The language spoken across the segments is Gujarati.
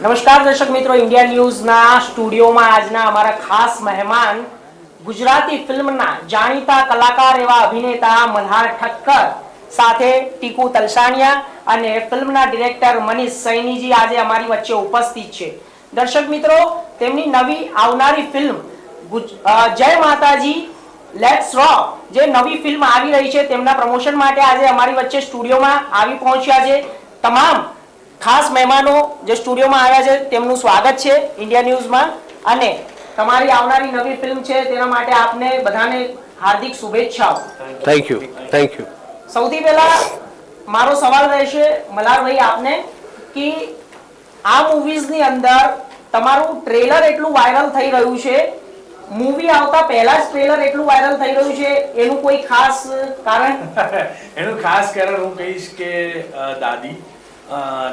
નમસ્કાર દર્શક મિત્રો, ઇન્ડિયા ન્યૂઝના સ્ટુડિયોમાં આજના અમારા ખાસ મહેમાન ગુજરાતી ફિલ્મના જાણીતા કલાકાર એવા અભિનેતા મલ્હાર ઠક્કર સાથે ટીકુ તલસાણિયા અને ફિલ્મના ડિરેક્ટર મનીષ સૈનીજી આજે અમારી વચ્ચે ઉપસ્થિત છે. દર્શક મિત્રો, તેમની નવી આવનારી ફિલ્મ જય માતાજી લેટ્સ રોક જે નવી ફિલ્મ આવી રહી છે તેમના પ્રમોશન માટે આજે અમારી વચ્ચે સ્ટુડિયોમાં આવી પહોંચ્યા છે. તમામ ખાસ મહેમાનો જે સ્ટુડિયોમાં આવ્યા છે તેમનું સ્વાગત છે ઇન્ડિયા ન્યૂઝમાં અને તમારી આવનારી નવી ફિલ્મ છે તેના માટે આપને બધાને હાર્દિક શુભેચ્છાઓ. Thank you. સૌથી પહેલા મારો સવાલ રહેશે મલ્હારભાઈ આપને કે આ મૂવીઝની અંદર તમારું ટ્રેલર એટલું વાયરલ થઈ રહ્યું છે, મૂવી આવતા પહેલા જ ટ્રેલર એટલું વાયરલ થઈ રહ્યું છે, એનું કોઈ ખાસ કારણ? એનું ખાસ કારણ હું કહીશ કે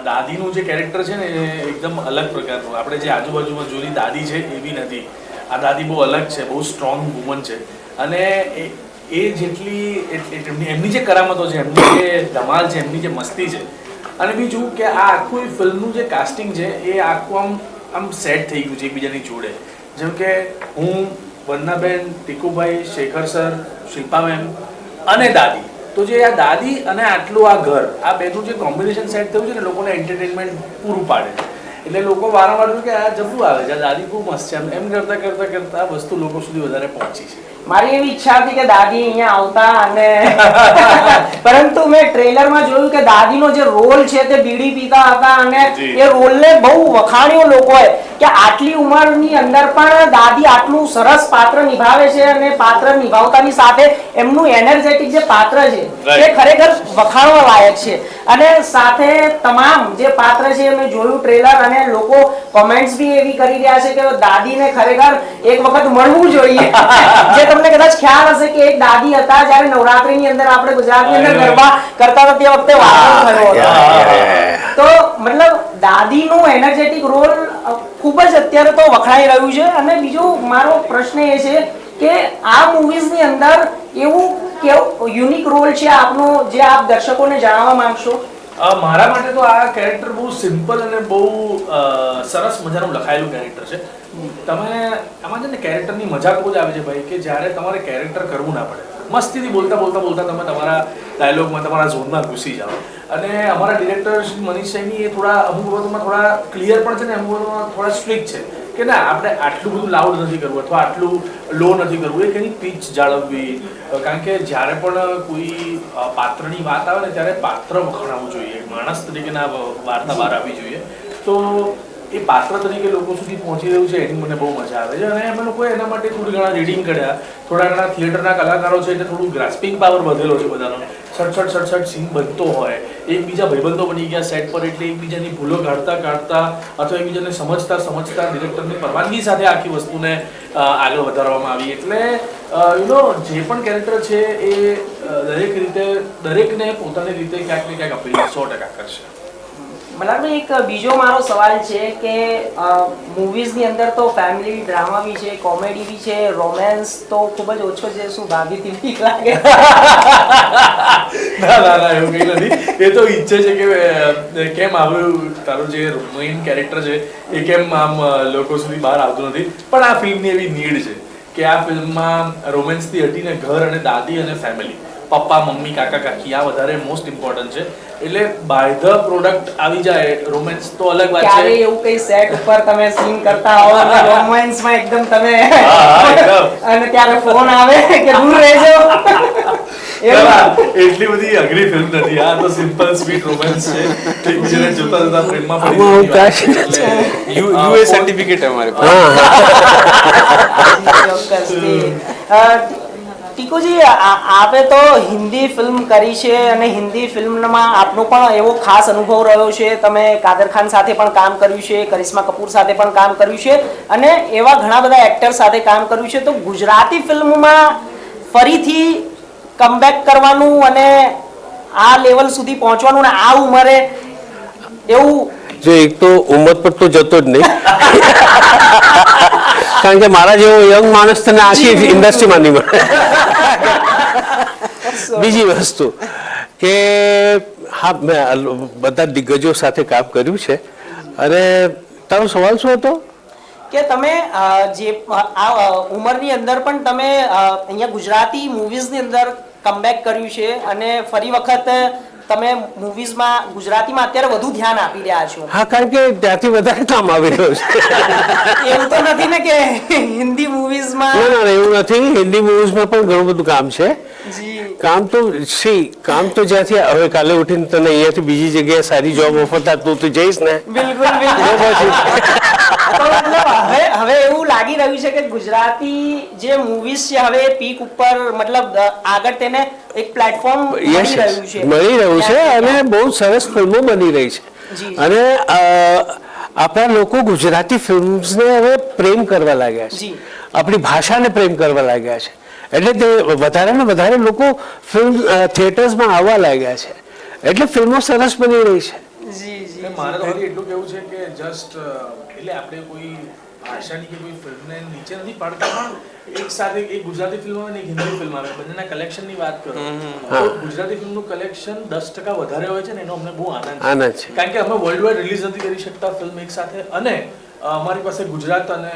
દાદીનું જે કેરેક્ટર છે ને એ એકદમ અલગ પ્રકારનું. આપણે જે આજુબાજુમાં જોયેલી દાદી છે એવી નથી. આ દાદી બહુ અલગ છે, બહુ સ્ટ્રોંગ વુમન છે અને એ જેટલી એમની જે કરામતો છે, એમની જે ધમાલ છે, એમની જે મસ્તી છે અને બીજું કે આ આખું ફિલ્મનું જે કાસ્ટિંગ છે એ આખું આમ સેટ થઈ ગયું છે એકબીજાની જોડે. જેમ કે હું, વંદનાબેન, ટીકુભાઈ, શેખર સર, શિલ્પાબેન અને દાદી, તો જે આ દાદી અને આટલું આ ઘર, આ બેનું જે કોમ્બિનેશન સેટ થયું છે ને લોકોને એન્ટરટેનમેન્ટ પૂરું પાડે છે. એટલે લોકો વારંવાર કે આ જબરું આવે છે, આ દાદી ખૂબ મસ્ત છે, એમ કરતા કરતા કરતા આ વસ્તુ લોકો સુધી વધારે પહોંચી છે. મારી એવી ઈચ્છા હતી કે દાદી અહીંયા આવતા અને પરંતુ મેં ટ્રેલરમાં જોયું કે દાદીનો જે રોલ છે તે બીડી પીતા હતા અને એ રોલને બહુ વખાણ્યો લોકોએ કે આટલી ઉંમરની અંદર પણ દાદી આટલું સરસ પાત્ર નિભાવે છે અને પાત્ર નિભાવતાની સાથે એમનું એનર્જેટિક જે પાત્ર છે એ ખરેખર વખાણવા લાયક છે. અને સાથે તમામ જે પાત્ર છે મેં જોયું ટ્રેલર અને લોકો કોમેન્ટ્સ બી એવી કરી રહ્યા છે કે દાદીને ખરેખર એક વખત મળવું જોઈએ. જે તમને કદાચ ખ્યાલ હશે કે એક દાદી હતા જ્યારે નવરાત્રીની અંદર આપણે ગુજરાતની અંદર ગરબા કરતા હતા તે વખતે વાતો થયો હતો. તો મતલબ દાદીનું એનર્જેટિક રોલ ખૂબ જ અત્યારે તો વખણાઈ રહ્યું છે. અને બીજું મારો પ્રશ્ન એ છે કે આ મૂવીઝની અંદર એવું કેવું યુનિક રોલ છે આપનો જે આપ દર્શકોને જણાવવા માંગશો? મારા માટે તો આ કેરેક્ટર બહુ સિમ્પલ અને બહુ સરસ મજાનું લખાયેલું કેરેક્ટર છે. તમે આમાં છે ને કેરેક્ટરની મજા બહુ જ આવે છે ભાઈ, કે જ્યારે તમારે કેરેક્ટર કરવું ના પડે, મસ્તીથી બોલતા તમે તમારા ડાયલોગમાં, તમારા ઝોનમાં ઘૂસી જાઓ. અને અમારા ડિરેક્ટર શ્રી મનીષ સૈની એ થોડા અમુક વખતમાં થોડા ક્લિયર પણ છે ને, અમુક વખતમાં થોડા સ્ટ્રિક્ટ છે કે ના આપણે આટલું બધું લાઉડ નથી કરવું અથવા આટલું લો નથી કરવું, એક એની પીચ જાળવવી. કારણ કે જ્યારે પણ કોઈ પાત્રની વાત આવે ને ત્યારે પાત્ર વખણાવવું જોઈએ, માણસ તરીકેના વાર્તા બહાર આવવી જોઈએ. તો એ પાત્ર તરીકે લોકો સુધી પહોંચી રહ્યું છે એની મને બહુ મજા આવે છે. અને અમે લોકોએ એના માટે થોડી ઘણા રીડિંગ કર્યા, થોડા ઘણા થિયેટરના કલાકારો છે એટલે થોડું ગ્રાસ્પિંગ પાવર વધેલો છે બધાનો. સડસડ સીન બનતો હોય, એકબીજા ભાઈબંધો બની ગયા સેટ પર એટલે એકબીજાની ભૂલો કાઢતા અથવા એકબીજાને સમજતા ડિરેક્ટરની પરવાનગી સાથે આખી વસ્તુને આગળ વધારવામાં આવી. એટલે જે પણ કેરેક્ટર છે એ દરેકને પોતાની રીતે ક્યાંક ને ક્યાંક અપીલ 100% કરશે. મલ્હારભાઈ, એક બીજો મારો સવાલ છે કે મૂવીઝની અંદર તો ફેમિલી ડ્રામા બી છે, કોમેડી બી છે, રોમેન્સ તો ખૂબ જ ઓછો છે. શું ભાભીથી ઠીક લાગે? ના એવું કંઈ નથી. એ તો ઈચ્છે છે કે કેમ આવ્યું તારું જે મેઇન કેરેક્ટર છે એ કેમ આમ લોકો સુધી બહાર આવતું નથી. પણ આ ફિલ્મની એવી નીડ છે કે આ ફિલ્મમાં રોમેન્સથી હટીને ઘર અને દાદી અને ફેમિલી, પપ્પા, મમ્મી, કાકા, કાકી આ વધારે મોસ્ટ ઇમ્પોર્ટન્ટ છે. એટલે બાય ધ પ્રોડક્ટ આવી જાય રોમેન્સ તો અલગ વાત છે. ક્યારે એવું કઈ સેટ ઉપર તમે સીન કરતા હો અને રોમેન્સમાં એકદમ તમે અને ત્યારે ફોન આવે કે દૂર રહેજો? એટલી બધી અઘરી ફિલ્મ નથી. આ તો સિમ્પલ સ્વીટ રોમેન્સ છે. એકબીજાને જોતા પ્રેમમાં પડી જાય. યુએ સર્ટિફિકેટ અમારે પાસે. ટીકુજી, આપે તો હિન્દી ફિલ્મ કરી છે અને હિન્દી ફિલ્મમાં આપનો પણ એવો ખાસ અનુભવ રહ્યો છે. તમે કાદર ખાન સાથે પણ કામ કર્યું છે, કરિશ્મા કપૂર સાથે પણ કામ કર્યું છે અને એવા ઘણા બધા એક્ટર સાથે કામ કર્યું છે. તો ગુજરાતી ફિલ્મમાં ફરીથી કમબેક કરવાનું અને આ લેવલ સુધી પહોંચવાનું ને આ ઉંમરે એવું જો એક તો ઉંમર પર તો જતો જ નહીં, કારણ કે મારા જેવો યંગ માણસ તને આખી ઇન્ડસ્ટ્રીમાં નહીં મળે. બીજી વસ્તુ કે હા, મેં બધા દિગ્ગજો સાથે કામ કર્યું છે અને તારો સવાલ શું હતો? કે તમે જે આ ઉંમરની અંદર પણ તમે અહીંયા ગુજરાતી મૂવીઝની અંદર કમબેક કર્યું છે અને ફરી વખત તમે મૂવીઝમાં ગુજરાતીમાં અત્યારે વધુ ધ્યાન આપી રહ્યા છો. હા, કારણ કે ત્યાંથી વધારે કામ આવી રહ્યું છે. એવું તો નથી ને કે હિન્દી મૂવીઝમાં? ના, એવું નથી. હિન્દી મૂવીઝમાં પણ ઘણું બધું કામ છે. કામ તો જ્યાંથી હવે કાલે ઉઠીને તને અહીંયાથી બીજી જગ્યાએ સારી જોબ ઓફર થાય તું જઈશ ને? બિલકુલ. હવે એવું લાગી રહ્યું છે કે ગુજરાતી જે મૂવીઝ છે હવે પીક ઉપર, મતલબ આગળ તેને એક પ્લેટફોર્મ મળી રહ્યું છે અને બહુ સરસ ફિલ્મો બની રહી છે. અને આપણા લોકો ગુજરાતી ફિલ્મ્સને હવે પ્રેમ કરવા લાગ્યા છે, આપણી ભાષાને પ્રેમ કરવા લાગ્યા છે. એટલે તે વધારે ને વધારે લોકો ફિલ્મ થિયેટર્સમાં આવવા લાગ્યા છે. એટલે ફિલ્મો સરસ બની રહી છે. મારે તો એટલું કેવું છે કે જસ્ટ એટલે આપણે કોઈ ભાષાની કે કોઈ ફિલ્મને નીચે નથી પાડતા, પણ એક સાથે એક ગુજરાતી ફિલ્મ અને એક હિન્દી ફિલ્મ આવે, બંનેના કલેક્શનની વાત કરો તો ગુજરાતી ફિલ્મનું કલેક્શન 10% વધારે હોય છે ને એનો અમને બહુ આનંદ છે. કારણ કે અમે વર્લ્ડ વાઇડ રિલીઝ નથી કરી શકતા ફિલ્મ એક સાથે, અને અમારી પાસે ગુજરાત અને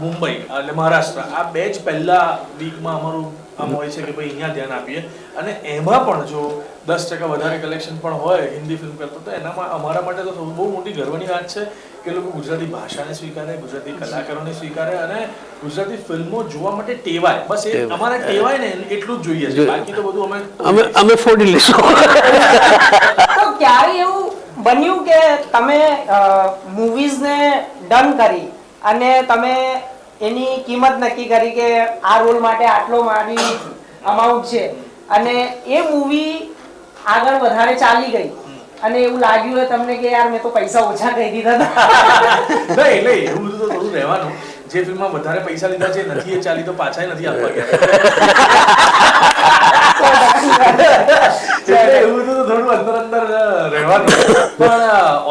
મુંબઈ એટલે મહારાષ્ટ્ર આ બે જ પહેલા વીકમાં અમારું આમ હોય છે કે ભાઈ અહીંયા ધ્યાન આપીએ. અને એમાં પણ જો 10% વધારે કલેક્શન પણ હોય હિન્દી ફિલ્મ કરતા, તો એનામાં અમારા માટે તો બહુ મોટી ગર્વની વાત છે કે લોકો ગુજરાતી ભાષાને સ્વીકારે, ગુજરાતી કલાકારોને સ્વીકારે અને ગુજરાતી ફિલ્મો જોવા માટે ટેવાય. બસ એ અમારે ટેવાય ને એટલું જ જોઈએ છે, બાકી તો બધું અમે ફોડી લઈશું. તો ક્યારે એવું બન્યું કે તમે મૂવીઝને ડન કરી અને તમે એની કિંમત નક્કી કરી કે આ રોલ માટે આટલો મારી અમાઉન્ટ છે, અને એ મૂવી આગળ વધારે ચાલી ગઈ અને એવું લાગ્યું હોય તમને કે યાર મેં તો પૈસા ઓછા કહી દીધા હતા? નહીં, એવું તો થોડું રહેવાનું. જે ફિલ્મમાં વધારે પૈસા લીધા છે નથી એ ચાલી તો પાછા નથી આપવા ગયા. એવું તો થોડું અંદર રહેવાનું. પણ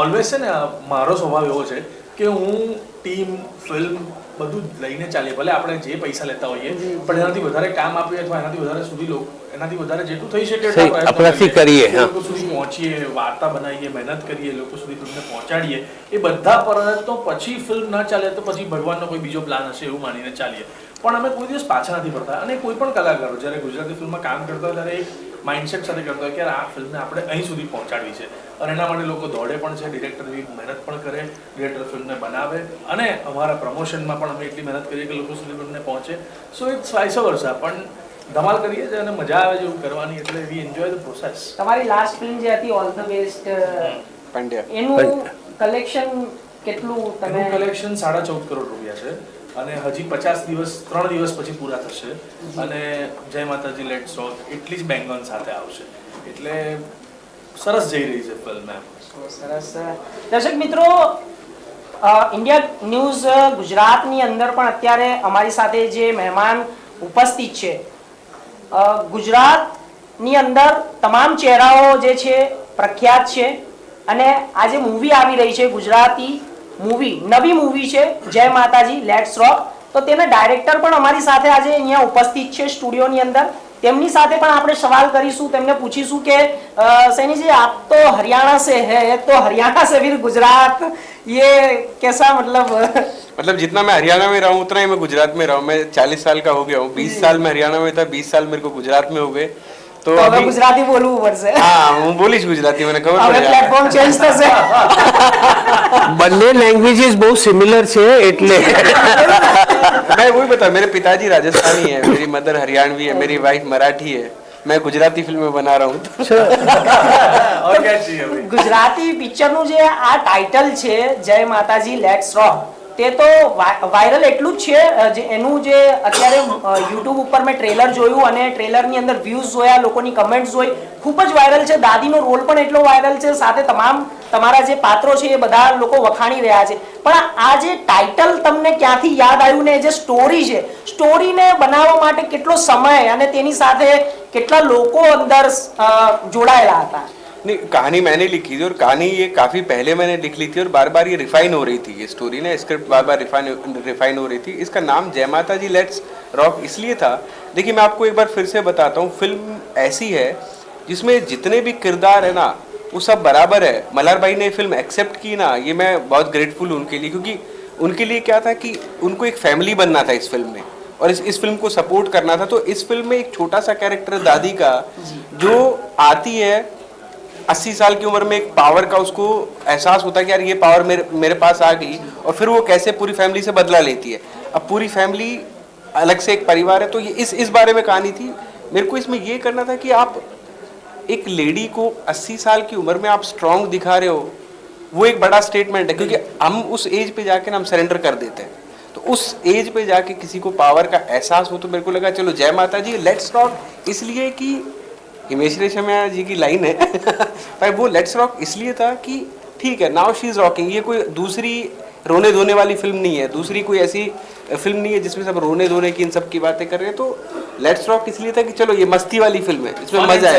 ઓલવેઝ છે ને મારો સ્વભાવ એવો છે કે હું ટીમ ફિલ્મ બધું લઈને ચાલીએ, ભલે આપણે જે પૈસા લેતા હોઈએ પણ એનાથી વધારે કામ આપીએ અથવા એનાથી વધારે સુધી એનાથી વધારે જેટલું થઈ શકે આપણાથી કરીએ, લોકો સુધી પહોંચીએ, વાર્તા બનાવીએ, મહેનત કરીએ, લોકો સુધી ફિલ્મને પહોંચાડીએ. એ બધા પ્રયત્નો પછી ફિલ્મ ના ચાલે તો પછી ભગવાનનો કોઈ બીજો પ્લાન હશે એવું માનીને ચાલીએ. પણ અમે કોઈ દિવસ પાછા નથી પડતા. અને કોઈ પણ કલાકારો જ્યારે ગુજરાતી ફિલ્મમાં કામ કરતા હોય ત્યારે એક માઇન્ડસેટ સાથે કરતા હોય કે આ ફિલ્મને આપણે અહીં સુધી પહોંચાડવી છે, અને એના માટે લોકો દોડે પણ છે, ડિરેક્ટર એવી મહેનત પણ કરે, ડિરેક્ટર ફિલ્મને બનાવે, અને અમારા પ્રમોશનમાં પણ અમે એટલી મહેનત કરીએ કે લોકો સુધી ફિલ્મને પહોંચે. So it's vice versa. પણ ધમાલ કરીએ છીએ અને મજા આવે છે એવું કરવાની, એટલે વી એન્જોય ધ પ્રોસેસ. તમારી લાસ્ટ ફિલ્મ જે હતી ઓલ ધ બેસ્ટ પંડ્યા, એનું કલેક્શન કેટલું? તમે કલેક્શન 14.5 કરોડ રૂપિયા છે અને હજી 3 દિવસ પછી પૂરા થશે. અને જય માતાજી લેટ્સ રોક એટલી જ બેંગોન સાથે આવશે, એટલે સરસ જઈ રહી છે ફિલ્મ. સરસ. દર્શક મિત્રો, ઇન્ડિયા ન્યૂઝ ગુજરાતની અંદર પણ અત્યારે અમારી સાથે જે મહેમાન ઉપસ્થિત છે, ગુજરાતની અંદર તમામ ચહેરાઓ જે છે પ્રખ્યાત છે. અને આજે મૂવી આવી રહી છે, ગુજરાતી મૂવી, નવી મૂવી છે જય માતાજી લેટ્સ રોક. તો તેના ડાયરેક્ટર પણ અમારી સાથે આજે અહીંયા ઉપસ્થિત છે સ્ટુડિયોની અંદર. તેમની સાથે પણ આપણે સવાલ કરીશું, તેમને પૂછીશું કે सैनी जी आप तो हरियाणा से है, तो हरियाणा से फिर गुजरात ये कैसा मतलब जितना मैं हरियाणा में रहा हूँ उतना ही मैं गुजरात में रहा हूँ. मैं 40 साल का हो गया हूँ. 20 साल मैं हरियाणा में था, 20 साल मेरे को गुजरात में हो गए. तो अभी गुजराती बोलूं ऊपर से. हाँ, હું બોલીશ ગુજરાતી, મને ખબર પડે. પ્લેટફોર્મ ચેન્જ થશે. બંને લેંગ્વેजेस બહુ સિમિલર છે એટલે मैं वही बता, मेरे पिताजी राजस्थानी है, मेरी मदर हरियाणवी है, मेरी वाइफ मराठी है, मैं गुजराती फिल्में बना रहा हूँ. और क्या चाहिए भाई? ગુજરાતી પિક્ચરનું જે આ ટાઇટલ છે જય માતાજી લેટ્સ રોક, તે તો વાયરલ એટલું જ છે. એનું જે અત્યારે યુટ્યુબ ઉપર મેં ટ્રેલર જોયું અને ટ્રેલરની અંદર વ્યૂઝ જોયા, લોકોની કમેન્ટ્સ જોઈ, ખૂબ જ વાયરલ છે. દાદીનો રોલ પણ એટલો વાયરલ છે, સાથે તમામ તમારા જે પાત્રો છે એ બધા લોકો વખાણી રહ્યા છે. પણ આ જે ટાઇટલ તમને ક્યાંથી યાદ આવ્યું ને જે સ્ટોરી છે, સ્ટોરીને બનાવવા માટે કેટલો સમય અને તેની સાથે કેટલા લોકો અંદર જોડાયેલા હતા? नहीं, कहानी मैंने लिखी थी और कहानी ये काफ़ी पहले मैंने लिख ली थी और बार बार ये रिफाइन हो रही थी. ये स्टोरी ने स्क्रिप्ट बार बार रिफाइन हो रही थी. इसका नाम जय माता जी लेट्स रॉक इसलिए था, देखिए मैं आपको एक बार फिर से बताता हूँ, फिल्म ऐसी है जिसमें जितने भी किरदार है ना वो सब बराबर है। मल्हार भाई ने फिल्म एक्सेप्ट की ना, ये मैं बहुत ग्रेटफुल हूँ उनके लिए, क्योंकि उनके लिए क्या था कि उनको एक फैमिली बनना था इस फिल्म में और इस फिल्म को सपोर्ट करना था। तो इस फिल्म में एक छोटा सा कैरेक्टर दादी का जो आती है 80 साल की उम्र में, एक पावर का उसको एहसास होता है कि यार ये पावर मेरे पास आ गई, और फिर वो कैसे पूरी फैमिली से बदला लेती है। अब पूरी फैमिली अलग से एक परिवार है, तो ये इस बारे में कहानी थी। मेरे को इसमें ये करना था कि आप एक लेडी को 80 साल की उम्र में आप स्ट्रांग दिखा रहे हो, वो एक बड़ा स्टेटमेंट है, क्योंकि हम उस एज पे जाके ना हम सरेंडर कर देते हैं। तो उस एज पे जाके किसी को पावर का एहसास हो, तो मेरे को लगा चलो जय माता जी लेट्स रॉक, इसलिए कि हिमेश रेशमिया जी की लाइन है पर वो लेट्स रॉक इसलिए था कि ठीक है नाउ शी इज रॉकिंग। ये कोई दूसरी रोने धोने वाली फिल्म नहीं है, दूसरी कोई ऐसी फिल्म नहीं है जिसमें सब रोने धोने की इन सब की बातें कर रहे हैं। तो लेट्स रॉक इसलिए था कि चलो ये मस्ती वाली फिल्म है, इसमें मजा है,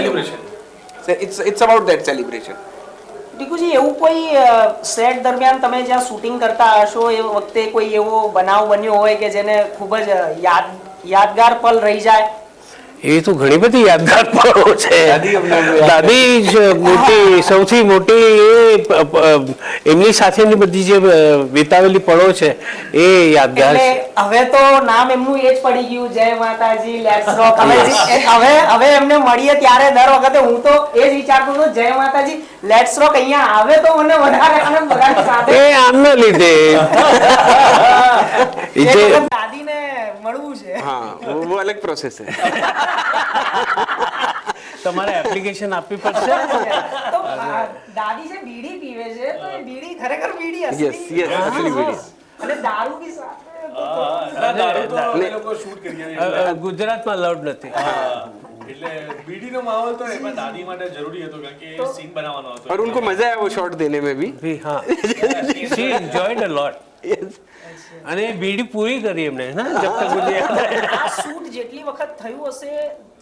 इट्स अबाउट दैट सेलिब्रेशन। દીકુજી એવું કોઈ સેટ દરમિયાન તમે જ્યાં શૂટિંગ કરતા હશો એ વખતે કોઈ એવો બનાવ બન્યો હોય કે જેને ખૂબ જ યાદગાર પલ રહી જાય? એ તો ઘણી બધી યાદગાર પળો છે. દાદી જ મોટી, સૌથી મોટી એમની સાથેની બધી જે વિતાવેલી પળો છે એ યાદગાર છે. હવે તો નામ એમનું એ જ પડી ગયું, જય માતાજી લેટ્સ રોક. હવે એમને મળીએ ત્યારે દર વખતે હું તો એ જ વિચારતો હતો, જય માતાજી લેટ્સ રોક અહીંયા આવે તો મને વધારે આનંદ, બધાની સાથે એ આમના લીધે દાદીને મળવું છે. हाँ वो अलग प्रोसेस है. તમારે એપ્લિકેશન આપવી પડશે. તો દાદી જે બીડી પીવે છે તો એ બીડી ખરેખર બીડી Yes, અસલી yes, actually video. અને દારૂ की સાથે દારૂ તો અમે લોકો શૂટ કરીએ ગુજરાતમાં અલાઉડ નથી. એટલે બીડીનો માહોલ તો એમાં દાદી માટે જરૂરી હતો કારણ કે એ સીન બનાવવાનો હતો और उनको मजा आया वो शॉट देने में भी. હા, she enjoyed a lot. અને બીડી પૂરી કરી એમને ના જબ તક મુझे આ શૂટ જેટલી વખત થયું હશે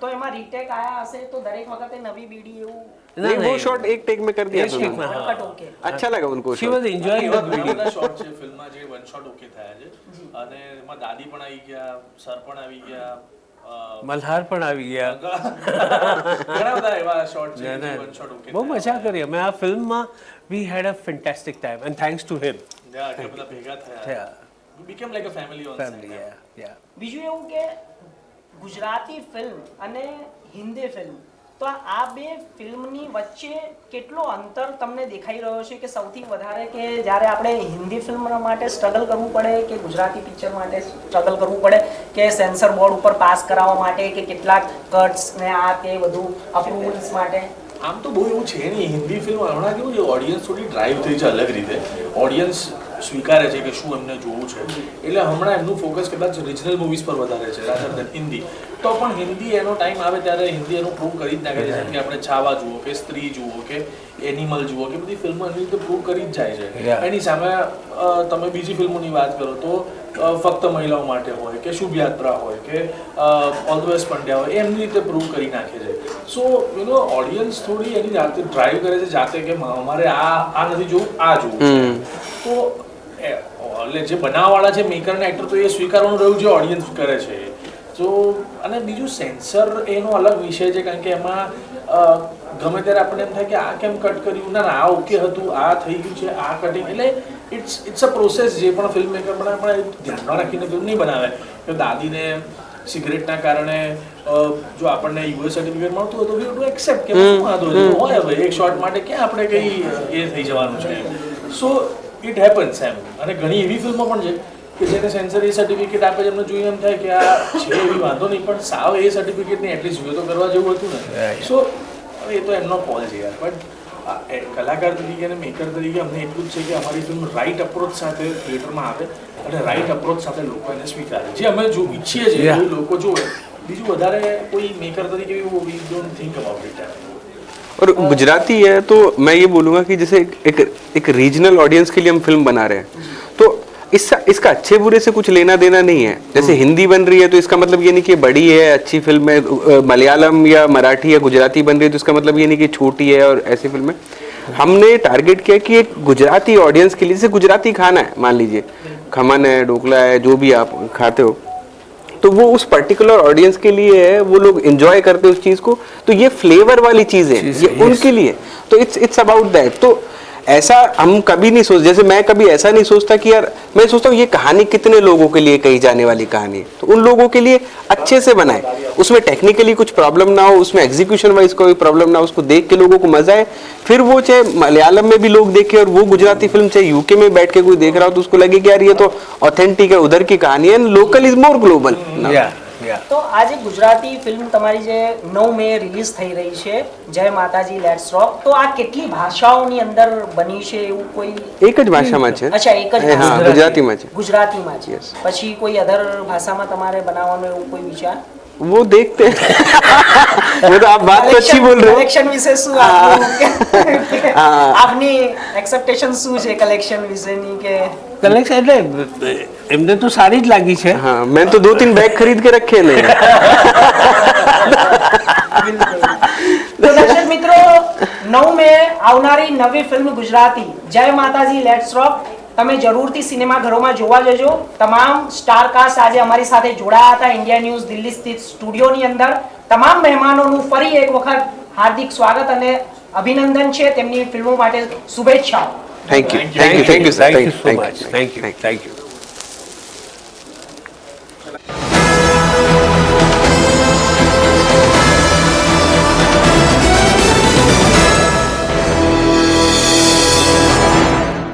તો એમાં રીટેક આયા હશે તો દરેક વખતે નવી બીડી એવું नहीं वो शॉट एक टेक में कर दिया था उन्होंने. Cut okay. अच्छा लगा उनको she shot. was enjoying the video. બધા શોટ છે ફિલ્મમાં જે વન શોટ ઓકે થયા છે અને એમાં દાદી પણ આવી ગયા, સર પણ આવી ગયા, મલ્હાર પણ આવી ગયા. ઘણા બધા એવા શોટ છે જે વન શોટ ઓકે બહુ મજા કરી અમે આ ફિલ્મમાં. We had a fantastic time and thanks to him. બધા ભેગા થયા. Became like a family on family યા. બીજું એવું કે ગુજરાતી ફિલ્મ અને હિન્દી ફિલ્મ, તો આ બે ફિલ્મની વચ્ચે કેટલો અંતર તમને દેખાઈ રહ્યો છે કે સૌથી વધારે કે જ્યારે આપણે હિન્દી ફિલ્મ માટે સ્ટ્રગલ કરવું પડે કે ગુજરાતી પિક્ચર માટે સ્ટ્રગલ કરવું પડે કે સેન્સર બોર્ડ ઉપર પાસ કરાવવા માટે કે કેટલાક કટ્સ ને આ તે બધું અપ્રુવલ્સ માટે? આમ તો બહુ એવું છે નહીં. હિન્દી ફિલ્મ હમણાં કેવું છે, ઓડિયન્સ થોડી ડ્રાઈવ થઈ છે અલગ રીતે. ઓડિયન્સ સ્વીકારે છે કે શું એમને જોવું છે, એટલે હમણાં એમનું ફોકસ કદાચ રિજનલ મૂવીઝ પર વધારે છે રાધર દેન હિન્દી. તો પણ હિન્દી એનો ટાઈમ આવે ત્યારે હિન્દી એનું પ્રૂવ કરી જ નાખે છે. જેમ કે આપણે છાવા જુઓ કે સ્ત્રી જુઓ કે એનિમલ જુઓ કે બધી ફિલ્મો એની રીતે પ્રૂવ કરી જ જાય છે. એની સામે તમે બીજી ફિલ્મોની વાત કરો તો ફક્ત મહિલાઓ માટે હોય કે શુભ યાત્રા હોય કે ઓલવેઝ પંડ્યા હોય, એમની રીતે પ્રૂવ કરી નાખે છે. સો યુ નો ઓડિયન્સ થોડી એની જાતે ડ્રાઈવ કરે છે જાતે કે અમારે આ નથી જોવું, આ જોવું. તો એટલે જે બનાવવાળા છે મેકર અને એક્ટર તો એ સ્વીકારવાનું રહ્યું જે ઓડિયન્સ કરે છે. તો અને બીજું સેન્સર એનો અલગ વિષય છે કારણ કે એમાં ગમે ત્યારે આપણને એમ થાય કે આ કેમ કટ કર્યું, ના આ ઓકે હતું, આ થઈ ગયું છે, આ કટિંગ. એટલે ઇટ્સ અ પ્રોસેસ. જે પણ ફિલ્મ મેકર બનાવે પણ ધ્યાનમાં રાખીને ફિલ્મ નહીં બનાવે કે દાદીને સિગરેટના કારણે જો આપણને યુએસ સર્ટિફિકેટ મળતું હોય તો વી ટુ એક્સેપ્ટ કે શું વાંધો હોય, હવે એક શોટ માટે ક્યાં આપણે કઈ એ થઈ જવાનું છે. સો ઇટ હેપન્સ એમ. અને ઘણી એવી ફિલ્મો પણ છે કે જેને સેન્સર એ સર્ટિફિકેટ આપે છે, એમને જોઈને એમ થાય કે આ છે એવી વાંધો નહીં, પણ સાવ એ સર્ટિફિકેટને એટલીસ્ટ જોઈએ તો કરવા જેવું હતું ને. સો હવે એ તો એમનો કોલ છે યાર. પણ કલાકાર તરીકે અને મેકર તરીકે અમને એટલું જ છે કે અમારી ફિલ્મ રાઈટ અપ્રોચ સાથે થિયેટરમાં આવે અને રાઈટ અપ્રોચ સાથે લોકો એને સ્વીકારે. જે અમે જો ઈચ્છીએ છીએ એ લોકો જોવે. બીજું વધારે કોઈ મેકર તરીકે we don't think about it. और गुजराती है तो मैं ये बोलूँगा कि जैसे एक रीजनल ऑडियंस के लिए हम फिल्म बना रहे हैं तो इसका अच्छे बुरे से कुछ लेना देना नहीं है. जैसे हिंदी बन रही है तो इसका मतलब ये नहीं कि बड़ी है अच्छी फिल्म है, मलयालम या मराठी या गुजराती बन रही है तो इसका मतलब ये नहीं कि छोटी है और ऐसी फिल्में. हमने टारगेट किया कि एक गुजराती ऑडियंस के लिए, जैसे गुजराती खाना है मान लीजिए खमन है, ढोकला है, जो भी आप खाते हो, तो वो उस पर्टिकुलर ऑडियंस के लिए है, वो लोग एंजॉय करते हैं उस चीज को, तो ये फ्लेवर वाली चीज है, ये उनके लिए, तो इट्स अबाउट दैट। तो ऐसा हम कभी नहीं सोच, जैसे मैं कभी ऐसा नहीं सोचता कि यार, मैं सोचता हूँ ये कहानी कितने लोगों के लिए कही जाने वाली कहानी है, तो उन लोगों के लिए अच्छे से बनाए, उसमें टेक्निकली कुछ प्रॉब्लम ना हो, उसमें एग्जीक्यूशन वाइज कोई प्रॉब्लम ना हो, उसको देख के लोगों को मजा आए, फिर वो चाहे मलयालम में भी लोग देखे और वो गुजराती फिल्म चाहे यूके में बैठ के कोई देख रहा हो तो उसको लगे कि यार ये तो ऑथेंटिक है, उधर की कहानी है, लोकल इज मोर ग्लोबल। તો આજે ગુજરાતી ફિલ્મ તમારી જે 9 મે રિલીઝ થઈ રહી છે, જય માતાજી લેટ્સ રોક, તો આ કેટલી ભાષાઓની અંદર બની છે, એવું કોઈ? એક જ ભાષામાં છે। અચ્છા, એક જ હા, ગુજરાતીમાં છે। ગુજરાતીમાં છે। પછી કોઈ અધર ભાષામાં તમારે બનાવવાનો એવું કોઈ વિચાર? वो देखते हैं। वो तो आप बात तो अच्छी बोल रहे हो। કલેક્શન વિશે શું આપની એક્સપેક્ટેશન શું છે કલેક્શન વિશેની? કે કલેક્શન એટલે એમને તો સારી જ લાગી છે। हाँ, मैं तो 2-3 बैग खरीद के रखे हैं। नहीं તો દર્શક મિત્રો, 9 મે આવનારી નવી ફિલ્મ ગુજરાતી જય માતાજી લેટ્સ રોક તમે જરૂરથી સિનેમાઘરોમાં જોવા જજો। તમામ સ્ટાર કાસ્ટ આજે અમારી સાથે જોડાયા હતા इंडिया न्यूज़ दिल्ली स्थित સ્ટુડિયોની અંદર। તમામ મહેમાનોનું ફરી એક વખત હાર્દિક સ્વાગત અને અભિનંદન છે, તેમની ફિલ્મો માટે શુભેચ્છાઓ। Thank you, thank you, thank you, Thank you so much. Thank you.